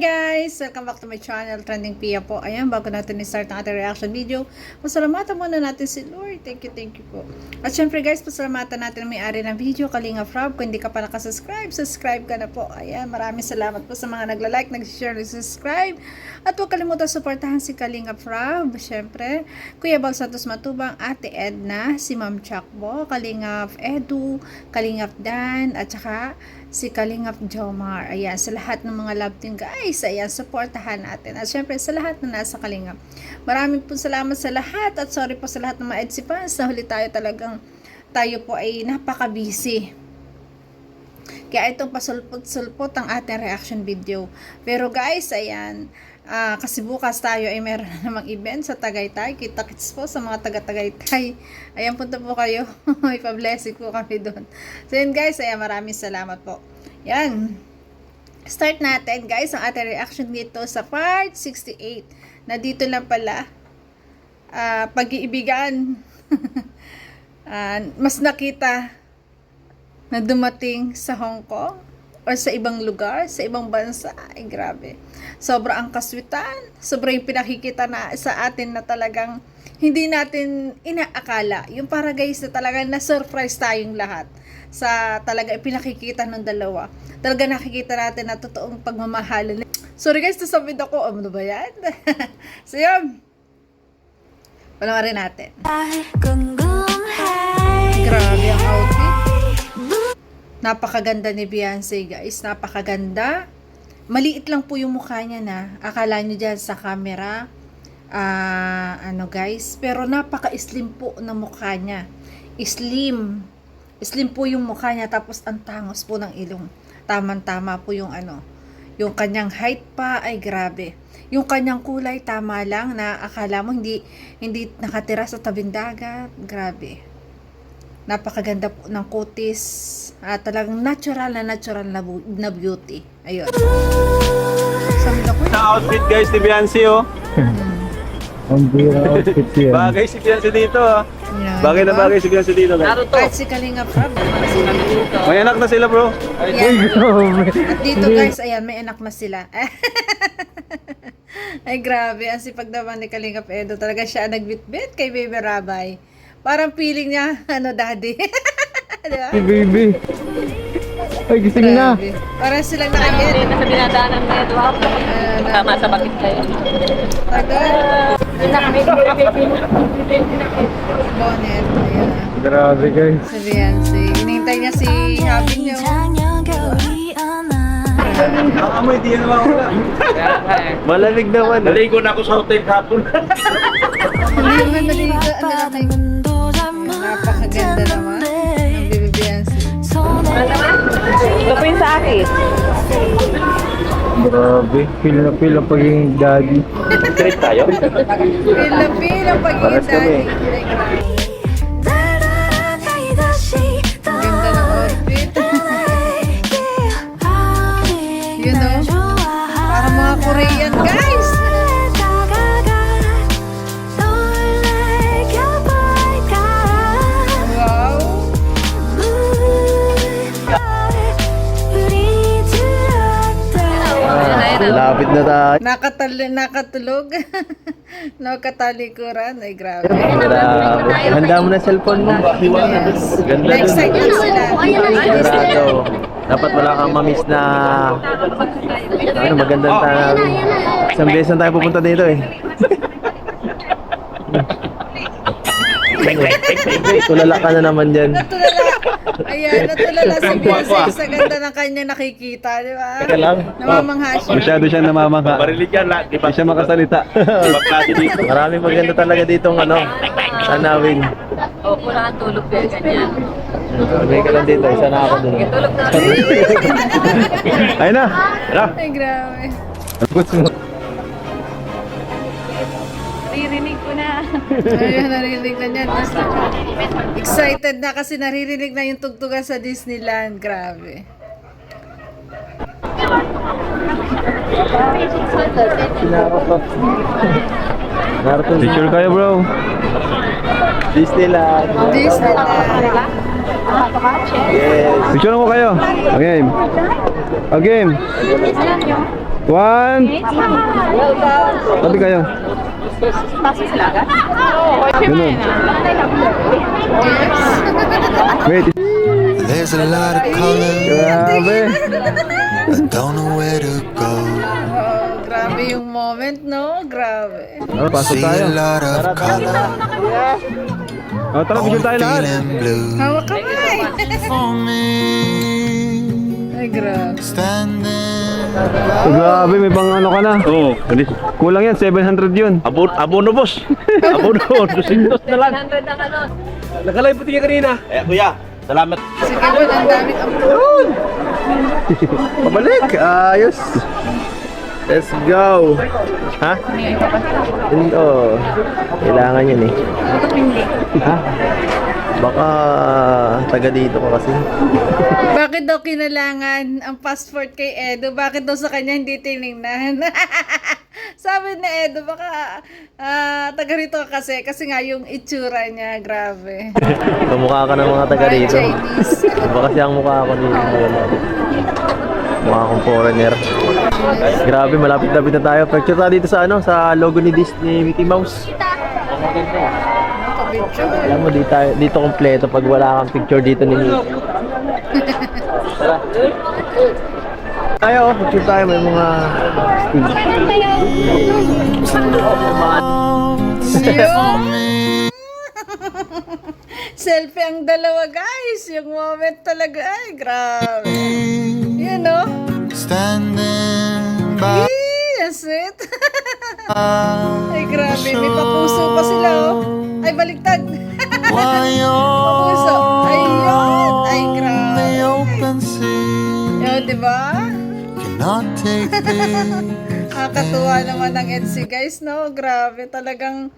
guys! Welcome back to my channel, Trending Pia po. Ayan, bago natin i-start ang ating reaction video, pasalamatan muna natin si Lord. Thank you po. At syempre guys, pasalamatan natin ang may-ari ng video, Kalinga Frab. Kung hindi ka pa nakasubscribe, subscribe ka na po. Ayan, maraming salamat po sa mga nagla-like, nag-share, nag-subscribe. At huwag kalimutan suportahan si Kalinga Frab. Syempre, Kuya Bal Santos Matubang, Ate Edna, si Ma'am Chakbo, Kalingap Edu, Kalingap Dan, at saka si Kalingap Jomar. Ayan, sa lahat ng mga love team guys, ayan, supportahan natin. At syempre sa lahat na nasa Kalingap. Maraming po salamat sa lahat at sorry po sa lahat ng mga EDSI fans. Nahuli tayo po ay napaka-busy. Kaya itong pasulpot-sulpot ang ating reaction video. Pero guys, ayan, kasi bukas tayo ay meron na namang event sa Tagaytay. Kita-kits po sa mga taga-Tagaytay. Ayan, punta po kayo. Ipa-blessing po kami doon. So yun guys, ayan, maraming salamat po. Yan. Start natin guys ang ating reaction dito sa part 68. Na dito lang pala, pag-iibigan. Mas nakita na dumating sa Hong Kong or sa ibang lugar, sa ibang bansa. Ay grabe. Sobra ang kaswitan, sobra yung pinakikita na sa atin na talagang hindi natin inaakala. Yung para guys na talagang na-surprise tayong lahat sa talaga pinakikita ng dalawa. Talaga nakikita natin na totoong pagmamahalan. Sorry guys, nasabit ako. Ano ba yan? So yun. Panoorin natin. Grabe ang outfit. Napakaganda ni Beyonce guys. Napakaganda. Maliit lang po yung mukha niya na. Akala niyo dyan sa camera. Ano guys. Pero napaka-slim po ng mukha niya. Slim. Slim po yung mukha niya. Tapos ang tangos po ng ilong. Tama-tama po yung ano. Yung kanyang height pa ay grabe. Yung kanyang kulay tama lang na akala mo hindi nakatira sa tabing dagat. Grabe. Napakaganda po ng kutis. Talagang natural na beauty. Ayun. Sa outfit guys ni Beyonce oh. Ang bira outfit yan. Bagay si Beyonce dito oh. Yan, Bagay na diba? bagay si Beyonce dito guys. Kahit si Kalinga Frab. May anak na sila bro. Yan. At dito guys, ayan, may anak na sila. Ay grabe, ang sipag naman ni Kalinga Edo. Talaga siya nagbitbit kay Baby Rabay. Parang feeling niya, ano, daddy. Diba? Si baby. Ay, gising na. Grabe. Parang silang nakagit. Nasa binadaanan na ito ako. Tama sa bakit kayo. Tagal. Doon na kami. Bonnet. Ayan. Grabe guys. Si Beyonce. Hinihintay niya si Habi niyo. Ang amoy di yan mawala. Malamig naman. Naligo na ako sa hotel hapon. Hindi naman naligo. Napakaganda naman. Ang Baby Beyonce. Ito po yung sa akin. Grabe. Feel ang pagiging daddy. Trip tayo? Feel na feel ang pagiging daddy. Ay, grabe. Ang ganda ng outfit. You know? Parang mga Korean guys. Wow. Lapit na tayo. Nakatulog. Nakatalikuran. Ay, grabe. Handa mo na cellphone mo. Yes. Ganda dun. Na-excite lang sila. Sigurado. Dapat wala kang mamiss na ano, magandang tanong. Isang beses na tayo pupunta dito eh. Tulala ka na naman dyan. Natulala. Ayan, natulala si Beyonce sa ganda ng kanya nakikita, di ba? Teka lang. Namamangha siya. Masyado siya namamangha. Barilig yan lahat. Di pa siya makasalita. Maraming maganda talaga ditong ano, tanawin. O, pula ang tulog yan, ganyan. May ka lang dito, isa na ako dun. Tulog na. Ayun na. Tara. Ay, grabe. Naririnig ko na. Ayan, narinig na niya. Excited na kasi naririnig na yung tugtugan sa Disneyland. Grabe. Picture kayo bro. Disneyland. Disneyland. Yes. Picture mo kayo. Okay. Okay. One. Tabi kayo. Ganun. Wait. There's a lot of color, Grabe. I don't know where to go. Oh, grabe yung moment, no? Grabe. Pasok See tayo. a lot of color, Tara, picture tayo lahat. feeling blue Hawak ka nga eh. for me. Ay, grabe. Standing Grabe, may pang ano ka na. Oo, Kulang yan, 700 yun. abono boss. Abono, 200 na lang. 100 ang ano. Nakalay puti ka kanina. Eh, kuya, salamat. Sige po, ang daming upload. Pabalik, ayos. Let's go. Ha? Oo. Kailangan yun eh. Ha? Baka taga dito ka kasi. Bakit daw kinalangan ang passport kay Edo? Bakit daw sa kanya hindi tinignan? Sabi ni Edo, baka taga rito ka kasi nga yung itsura niya, grabe. Kamukha ka ng mga taga Parang dito. Chinese. Baka siyang mukha ako dito. Mukha akong foreigner. Grabe, malapit-lapit na tayo. Picture tayo dito sa ano, sa logo ni Disney Mickey Mouse. Alam mo, dito kompleto pag wala kang picture dito ni Mickey. Tara. Tayo, picture tayo. May mga Selfie ang dalawa, guys. Yung moment talaga, ay, grabe. Yun, no? Standing by Ang sweet. Ay, grabe. May papuso pa sila, oh. Ay, baliktad. while Papuso. you're Ayun. Ay, the grabe. open sea. Yun, di ba? Cannot take this. Nakakatuwa naman ang NC, guys, no? Grabe. Talagang,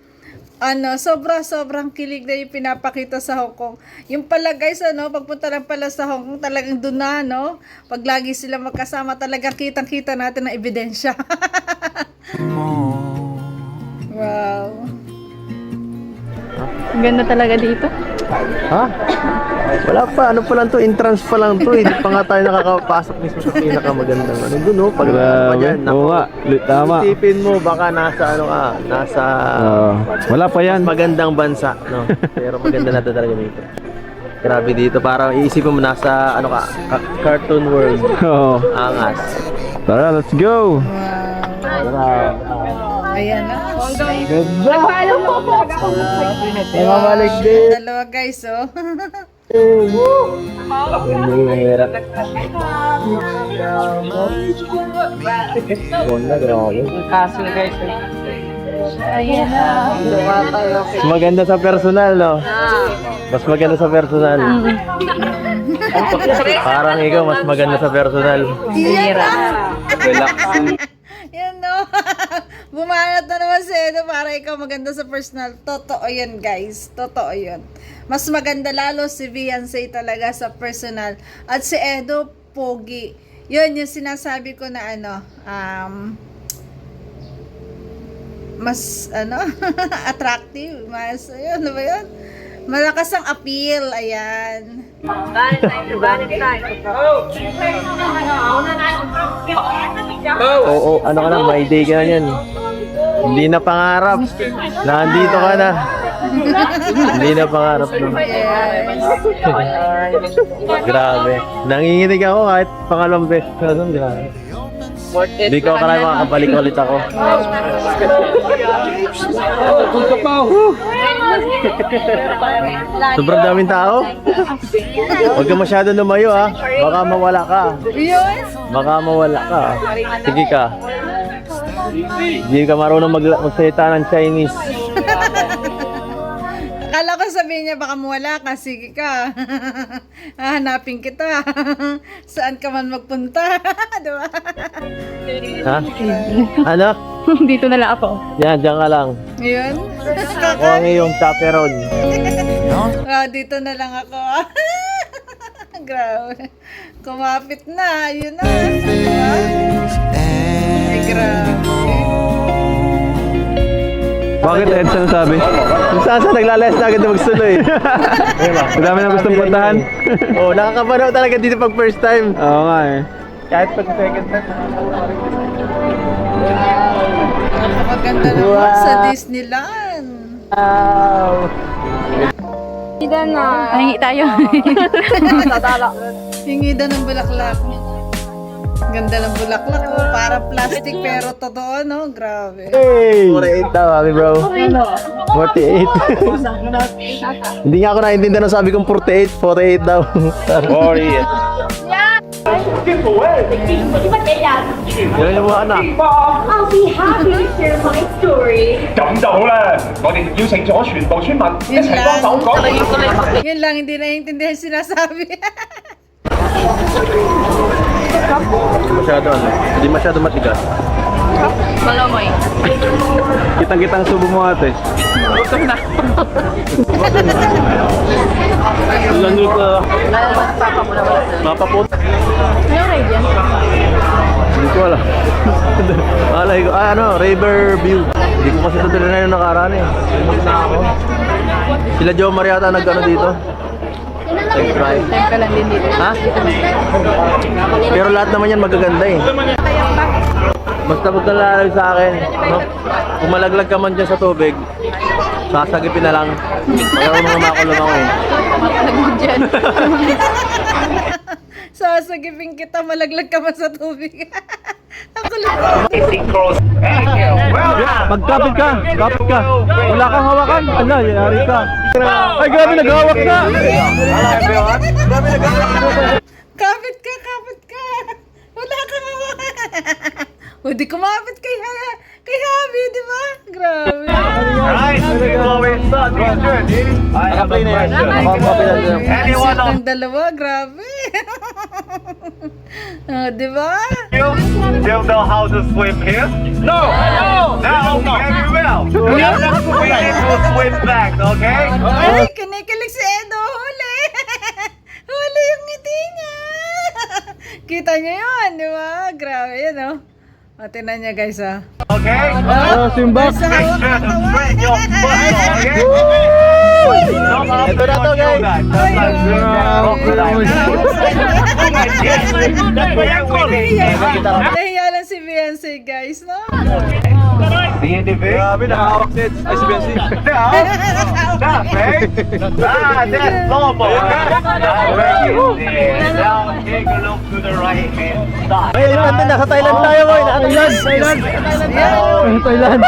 sobrang kilig na yung pinapakita sa Hong Kong. Yung pala, guys, pagpunta lang pala sa Hong Kong, talagang doon na, no? Pag lagi sila magkasama, talagang kitang-kita natin ang ebidensya. Wow. Ang ganda talaga dito. Ha? Wala pa, ano pa lang to, entrance pa lang to. Hindi pa nga tayo nakakapasok mismo sa pinakamagandang ano. Doon, no? Pag pa dyan, Oo nga, tama. isipin mo, baka nasa ano ka, nasa Wala pa yan. magandang bansa, no? Pero maganda na talaga dito. Grabe dito, parang iisipin mo nasa, ano ka, cartoon world. Oo. Angas. Tara, let's go. Tara. Ayan na. Mamalik din. Dalawa, guys, oh. Hirap. Ganda, grabe. Ayan na. Mas maganda sa personal, no? Mas maganda sa personal. Parang ikaw, mas maganda sa personal. Relax. Yan, no? Bumanat na naman si Edo para ikaw maganda sa personal. Totoo yan, guys. Totoo yun. Mas maganda lalo si Beyonce talaga sa personal. At si Edo, pogi. Yun, yung sinasabi ko na mas, attractive. Mas, ano ba yun? Malakas ang appeal. Ayan. Oo, ano ka na, may day ka na yan. Hindi na pangarap. Nandito ka na. Hindi na pangarap, no? Grabe. Nanginginig ako kahit pangalawang beses. Grabe. Hindi ko akala makakabalik ulit ako. Sobrang daming tao. Huwag ka masyado lumayo, ha. Baka mawala ka. Yun. Baka mawala ka. Sige ka. Hindi ka marunong magsalita ng Chinese. Akala ko sabihin niya baka mawala ka, sige ka. Hahanapin kita. Saan ka man magpunta. Diba? Ha? Ano? Dito na lang ako. Yan, dyan ka lang. Yun. Ako ang iyong chaperon. Dito na lang ako. Grabe. Kumapit na. Yun na. Diba? Ay, grabe. Bakit Edson sabi? Kung saan naglalayas na agad na magsuloy. Ang dami na gustong puntahan. Oo, nakakapanaw talaga dito pag first time. Oo nga eh. Kahit pag second time. Napakaganda naman sa Disneyland. Wow! Ay, tayo. Hingi daw ng bulaklak. Ganda ng bulaklak. Oh, para plastic pero totoo, no? Grabe. Hey! 48 daw, happy bro. 48. Hindi nga ako naintindihan ang sabi kong 48. 48 daw. 48. Yan yung mga anak. I'll be happy to share my story. 咁就好啦，我哋邀請咗全部村民一齊幫手講。 Yun lang, hindi naiintindihan sinasabi. Masyado ano. Hindi masyado matigas. Malamoy. Kitang-kitang subo mo ate. Ilan yung mapaput. Ano rin yan? Hindi ko alam. Alay ko, River View. Hindi ko kasi ito na yung nakaraan eh. Sila Joe Mariata nag-ano dito. Thanks, bye. Time ka lang din dito. Ha? Pero lahat naman yan magaganda eh. Basta huwag kang lalayo sa akin. No? Kung malaglag ka man dyan sa tubig, sasagipin na lang. Ayaw mga makulong ako eh. Nagod dyan. Sasagipin kita, malaglag ka man sa tubig. Ako lang. Magkapit ka! Kapit ka! Wala kang hawakan! Ala, yari ka! Ay, grabe, naghawak na! Kapit ka, kapit ka. Wala kang hawakan. O, di kumapit kay Habi, di ba? Grabe. Nakaplay na yan. Nakaplay na yan. Set ng dalawa, grabe. Di ba? Still know how to swim here? No! No! Now, very well. We need to swim back, okay? Ay, kinikilig si Edo. Huli. Huli yung ngiti niya. Kita niyo yun, di ba? Grabe yun, oh. O, tinan niya, guys, ah. Okay? Simba! Sa hawak ng katawan. Ito na to guys. Nahiya lang si Beyonce, guys, no? Grabe, nakahawak si Eds. Ay, si Benzi. That's normal. Now take a look to the right hand side. Ay, ayun natin. Nasa Thailand tayo, boy. Nasa Thailand. Thailand!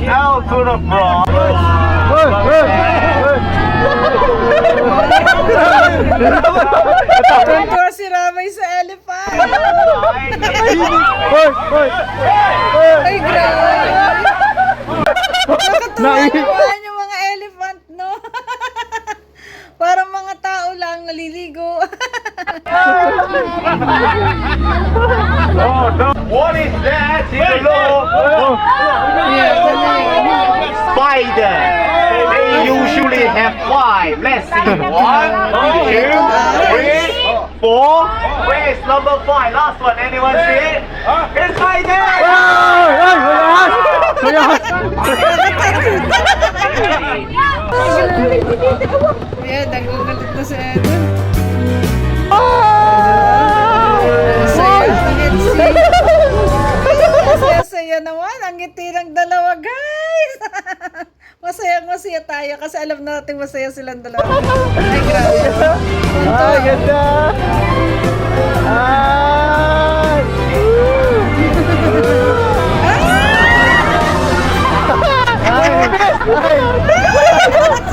Now to the front. Contour si Ramay sa elephant. Ay, grabe. Nakatuwa yung mga elephant, no? Parang mga tao lang naliligo. What is that? Hello. Spider. They usually have 5. Let's see. 1, 2, 3, 4. Where is number 5? Last one. Anyone see it? It's right there. Ayan, nagugulit na si Edwin. Masaya naman. Ang ngiti ng dalawa, guys. Masaya tayo kasi alam natin masaya silang dalawa. Ay, grabe. Ay, ganda. Ay.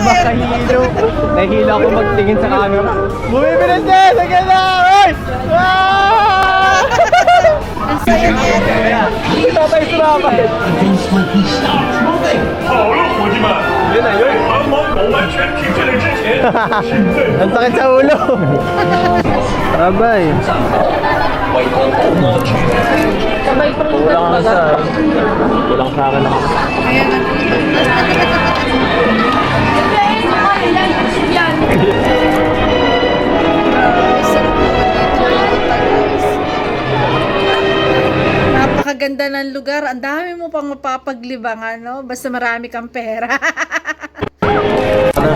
Makahilo! Nahihila ako magtingin sa camera. Bumibilis niya. Sige na. Ay. Ang saya niya. Kita tayo sumama. 好了，伙计们，在航毛狗完全停下来之前， Ang sakit sa ulo. Abay! Kulang ang isa. Kulang sa akin ako. Ayan, napakaganda ng lugar, ang dami mo pang mapapaglibangan, no? Basta marami kang pera.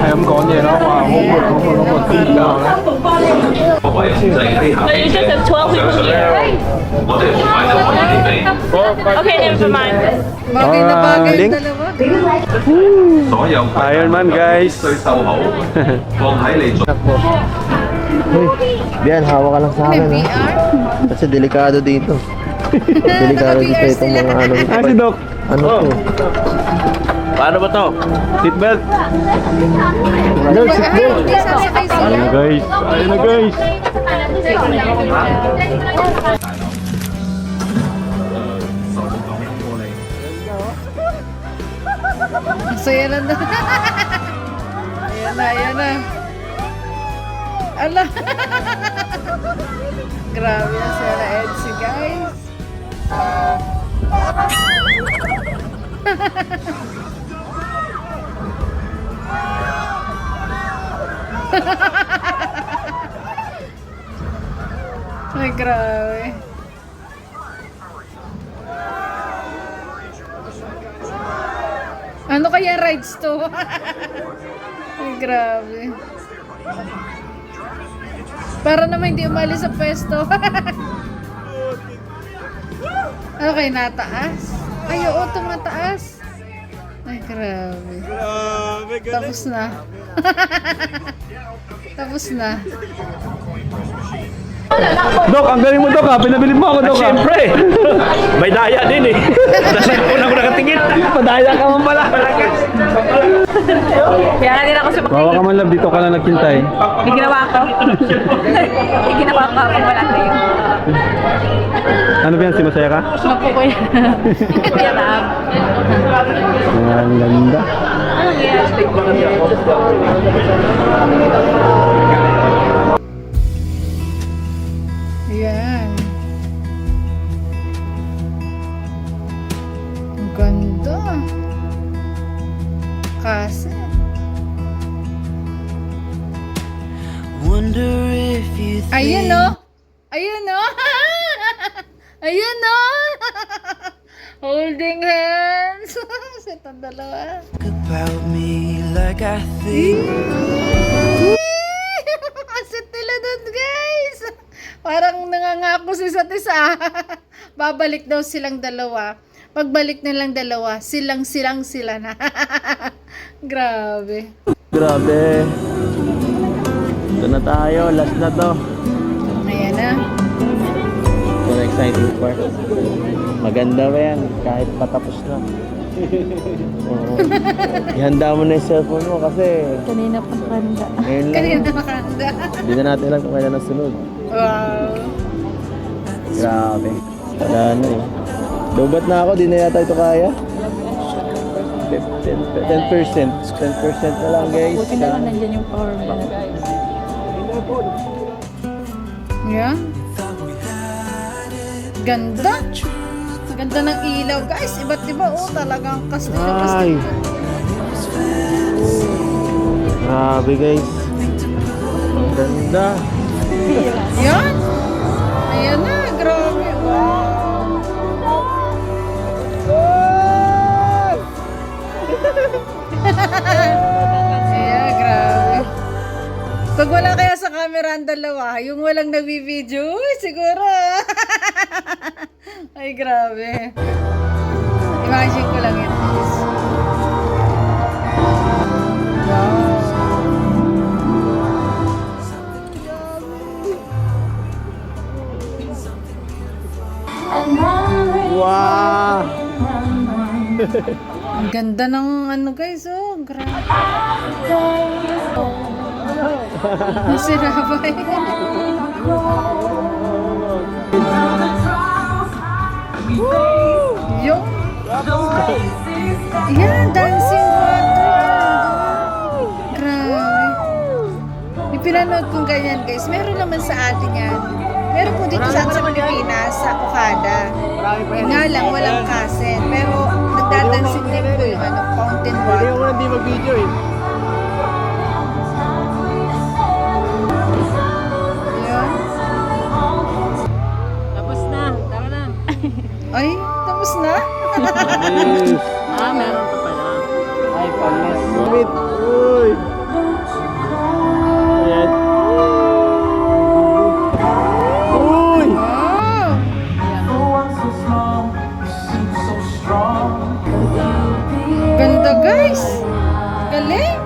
Em có gì đó mà một tí nào đấy. So you just have 12 people here, right? Okay, never mind. Bagay na bagay Link? ang dalawa. Iron Man guys. Bian, hawak ka lang sa May akin, ha? VR? Kasi delikado dito. Delikado dito Naka-VR itong sila. mga ano. Ah, si Doc. Ano to? Paano ba to? Seatbelt. Ay, hindi sasakay sila. Ayun na guys. Ayun na guys. Masaya lang na. Ayan na, ayan na. Ala. Grabe na sila Edsi, guys. Ay, grabe. Ano kaya rides to? Ay, grabe. Para naman hindi umalis sa pwesto. Okay, nataas. Ay, oo, tumataas. Ay, grabe. Tapos na. Tapos na. Doc, ang galing mo Doc ha. Pinabilib mo ako Doc ha. Siyempre! May daya din eh. Kasi una ko nakatingin. Padaya ka man pala. Kaya nga din ako sumakay. Bawa ka man love, dito ka lang nagkintay. May ginawa ko. May ginawa ko pag wala kayo. Ano ba yan? Si Masaya ka? Mapo ko yan. Kuya Ma'am. Ang ganda. Ano yan? Ayan. Ang ganda. Kasi. Wonder if you think Ayun no. Ayun no. Ayun no. Holding hands. Itong dalawa. about me like I think. Asit nila dun, guys. Parang nangangako si isa't isa. Babalik daw silang dalawa. Pagbalik nilang dalawa, silang sila na. Grabe. Grabe. Ito na tayo. Last na to. Ayan na. Ito na exciting part. Maganda ba yan? Kahit patapos na. Oo. Ihanda mo na yung cellphone mo kasi Kanina pa kanda. ngayon lang. Kanina nakanda. Hindi na natin alam kung kailan na sunod. Wow. Grabe. Wala na eh. Lubat na ako, di na yata ito kaya. 10% na lang guys. Buti na lang nandyan yung power bank. Yeah. Ganda. Ganda ng ilaw, guys. Iba't iba, oh. Talagang kastil na Ay. kastil. Grabe guys. Ang ganda. Yan. Ayan na. Grabe. Wow. Ayan, grabe. Pag wala kaya sa camera ang dalawa, yung walang nag-video, siguro. Ay, grabe. Imagine ko lang yun, guys. Wow. Wow! Ang ganda ng ano, guys, oh. Grabe. Ang sinabay. Yung. Yan, dancing water. Grabe. Ipinanood kong ganyan, guys. Meron naman sa atin yan. Meron po dito sa Pilipinas, sa Okada. Nga lang, walang kaset. Pero nagdadancing din po yung ano, fountain water. Hindi mag-video eh. Ayan. Tapos na. Tara na. Ay, tapos na. Yes. Ah, meron pa pala. Ay, panis. Wait. Uy. Ayan. Uy. Ganda guys. Galing.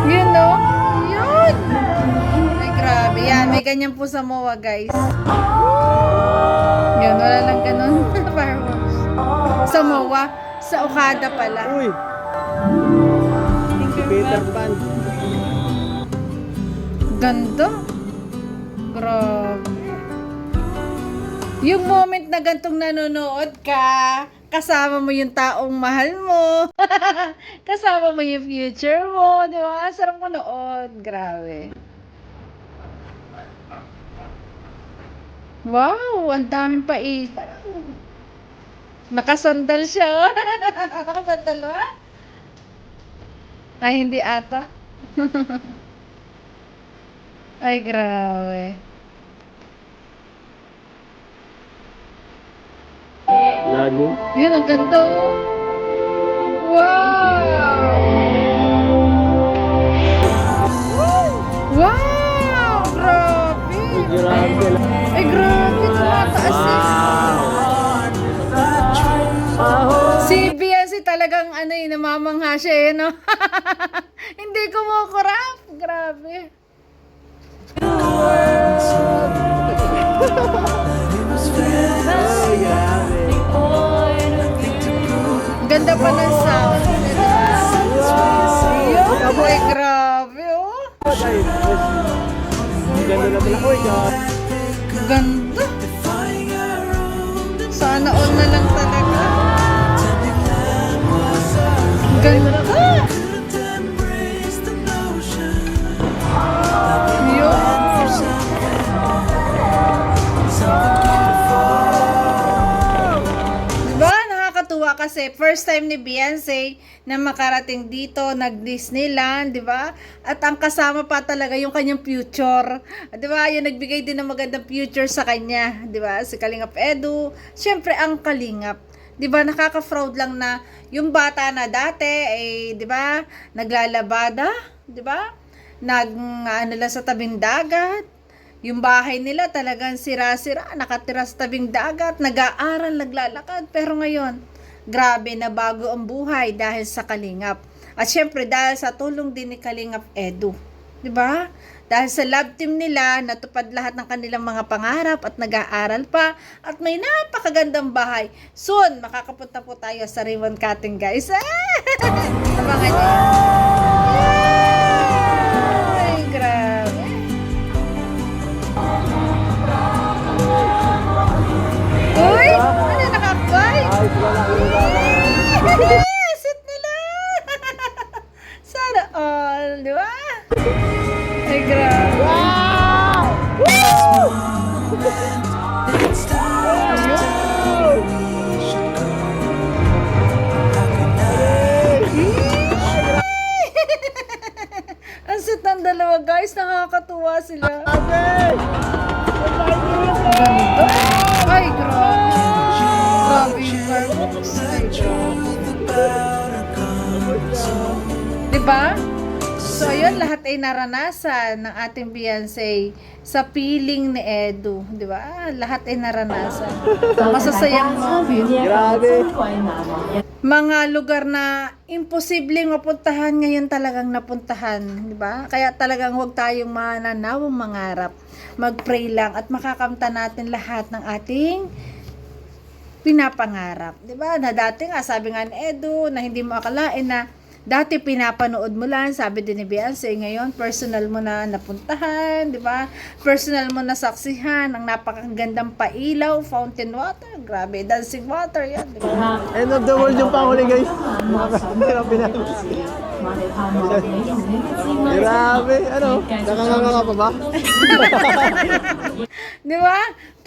Yun no? Yun. Ay grabe. Yan, may ganyan po sa MOA guys. Yun, wala lang ganun. Fireworks. Sa MOA. Sa Okada pala. Uy. Peter Pan. Ganda. Grabe. Yung moment na gantong nanonood ka, kasama mo yung taong mahal mo, kasama mo yung future mo, di ba? Sarap manood. Grabe. Wow, ang daming pait. Nakasandal siya. Nakasandal ba? Ay, hindi ata. Ay, grabe. Lagi. Yun, ang ganda. Oh. Wow! Wow! Grabe! Grabe. Ay, grabe. Tumataas si Beyonce talagang ano eh, namamangha siya eh, no? Hindi kumukurap. Grabe. Ganda pa ng sound. Ay, grabe, oh. Ganda na pala. Uy, God. Ganda. Sana all na lang talaga. Ganda. Diba? Nakakatuwa kasi first time ni Beyonce na makarating dito, nag-Disneyland, di ba? At ang kasama pa talaga yung kanyang future. Di ba? Yung nagbigay din ng magandang future sa kanya, di ba? Si Kalingap Edu, syempre ang Kalingap. Di ba? Nakaka-fraud lang na yung bata na dati, eh, di ba? Naglalabada, di ba? Ano lang sa tabing dagat. Yung bahay nila talagang sira-sira, nakatira sa tabing dagat, nag-aaral, naglalakad. Pero ngayon, grabe na bago ang buhay dahil sa Kalingap. At syempre dahil sa tulong din ni Kalingap Edu. 'Di ba? Dahil sa love team nila, natupad lahat ng kanilang mga pangarap at nag-aaral pa. At may napakagandang bahay. Soon, makakapunta po tayo sa ribbon cutting, guys. Abangan niyo. Ay, grabe. Uy! Ano, nakakbay? Sit nila! Sana all, di ba? Ay, grabe. Wow! Woo! Ang sit ng dalawa, guys. Nakakatuwa sila. Ganda. Ay, grabe. Grabe yung fireworks. Ay, grabe. Diba? So, ayun, lahat ay naranasan ng ating Beyonce sa piling ni Edu. Diba? Lahat ay naranasan. Masasayang moment. Grabe. Mga lugar na imposibleng mapuntahan ngayon talagang napuntahan, di ba? Kaya talagang huwag tayong mananawang mangarap. Mag-pray lang at makakamta natin lahat ng ating pinapangarap, di ba? Na dati nga sabi nga ni Edu na hindi mo akalain na dati pinapanood mo lang, sabi din ni Beyonce, ngayon personal mo na napuntahan, di ba? Personal mo na saksihan ang napakagandang pailaw, fountain water, grabe, dancing water, yan, di ba? End of the world yung panghuli, guys. Grabe. Ano? Nakanganga ka pa ba? Di ba?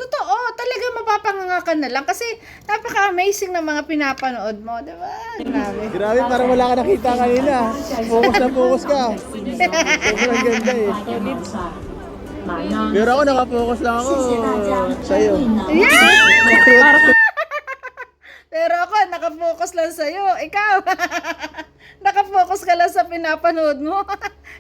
Totoo, talaga mapapanganga ka na lang kasi napaka-amazing ng mga pinapanood mo, di ba? Grabe. Grabe, parang wala ka nakita kanina. Focus na focus ka. Sobrang ganda eh. Pero ako nakafocus lang ako sa'yo. Yeah! Pero ako, nakafocus lang sa'yo. Ikaw, nakafocus ka lang sa pinapanood mo.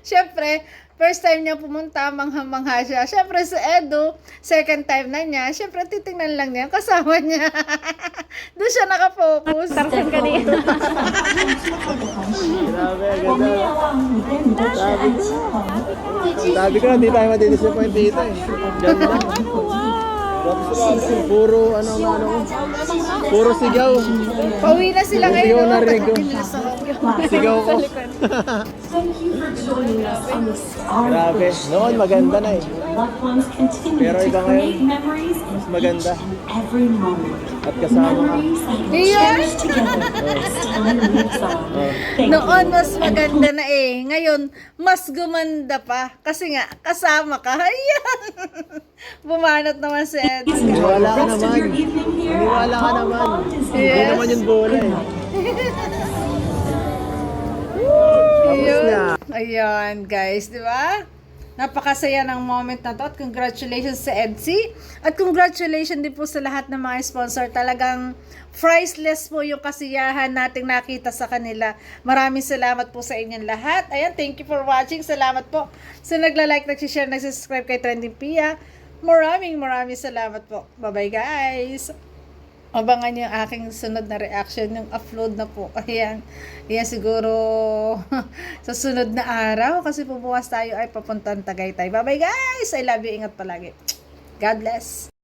Siyempre, first time niya pumunta, mangha-mangha siya. Siyempre, si Edo, second time na niya. Siyempre, titingnan lang niya, kasama niya. Doon siya nakafocus. Tarsan ka dito. Grabe, ganda. Sabi ko, hindi tayo madidisappoint dito eh. Diyan lang. Puro puro sigaw. Pauwi na sila ngayon. Sigaw no? narinig ko. Sigaw ko. Grabe. Noon maganda na eh. Pero iba ngayon, mas maganda. At kasama ka. Iyan. Noon, mas maganda na eh. Ngayon, mas gumanda pa. Kasi nga, kasama ka. Ayan. Bumanat naman si Ed. Iniwala ka naman. Iniwala ka naman. Hindi Yes. naman yung bola eh. Ayun. Ayan, guys, di ba? Napakasaya ng moment na to at congratulations sa EDSI at congratulations din po sa lahat ng mga sponsor. Talagang priceless po yung kasiyahan nating nakita sa kanila. Maraming salamat po sa inyong lahat. Ayan, thank you for watching. Salamat po sa nagla-like, nagsishare, nagsisubscribe kay Trending Pia. Maraming salamat po. Bye-bye, guys. Abangan yung aking sunod na reaction, yung upload na po. Ayan, ayan siguro sa sunod na araw kasi po bukas tayo ay papuntang Tagaytay. Bye bye guys! I love you. Ingat palagi. God bless.